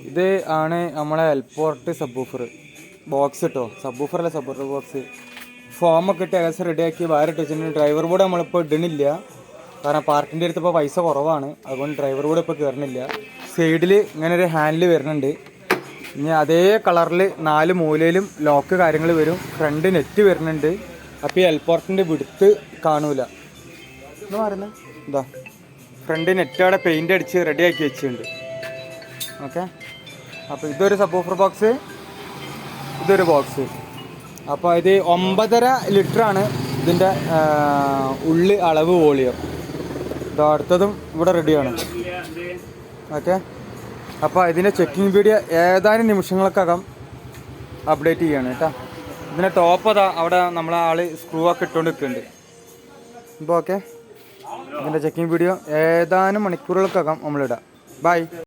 ഇത് ആണ് നമ്മളെ എൽപോർട്ട് സബ് വൂഫർ ബോക്സ് കേട്ടോ. സബ് വൂഫർ അല്ല, സബ് വൂഫർ ബോക്സ്. ഫോമൊക്കെ ഇട്ട് ഏകദേശം റെഡിയാക്കി വയറിട്ട് വെച്ചിട്ടുണ്ട്. ഡ്രൈവർ ബോർഡ് നമ്മളിപ്പോൾ ഇടണില്ല, കാരണം പാർക്കിൻ്റെ അടുത്ത് ഇപ്പോൾ പൈസ കുറവാണ്. അതുകൊണ്ട് ഡ്രൈവർ ബോർഡ് ഇപ്പോൾ കയറണില്ല. സൈഡിൽ ഇങ്ങനെ ഒരു ഹാൻഡിൽ വരുന്നുണ്ട്. ഇനി അതേ കളറിൽ 4 മൂലയിലും ലോക്ക് കാര്യങ്ങൾ വരും. ഫ്രണ്ട് നെറ്റ് വരുന്നുണ്ട്. അപ്പോൾ ഈ എൽപോർട്ടിൻ്റെ വിടുത്ത് കാണൂല എന്ന് പറയുന്നത്. എന്താ ഫ്രണ്ട് നെറ്റ് അവിടെ പെയിൻ്റ് അടിച്ച് റെഡിയാക്കി വെച്ചിട്ടുണ്ട്. ഓക്കെ, അപ്പോൾ ഇതൊരു സബ് വൂഫർ ബോക്സ്, ഇതൊരു ബോക്സ്. അപ്പോൾ ഇത് 9.5 ലിറ്ററാണ് ഇതിൻ്റെ ഉള്ളിൽ അളവ് വോളിയം. ഇത് അടുത്തതും ഇവിടെ റെഡിയാണ്. ഓക്കെ, അപ്പോൾ ഇതിൻ്റെ ചെക്കിംഗ് വീഡിയോ ഏതാനും നിമിഷങ്ങൾക്കകം അപ്ഡേറ്റ് ചെയ്യാണ് കേട്ടോ. ഇതിൻ്റെ ടോപ്പ് അതാ അവിടെ നമ്മളെ ആൾ സ്ക്രൂ ഒക്കെ ഇട്ടുകൊണ്ട് നിൽക്കുന്നുണ്ട്. ഇപ്പോൾ ഓക്കെ, ഇതിൻ്റെ ചെക്കിംഗ് വീഡിയോ ഏതാനും മണിക്കൂറുകൾക്കകം നമ്മളിടാം. ബൈ.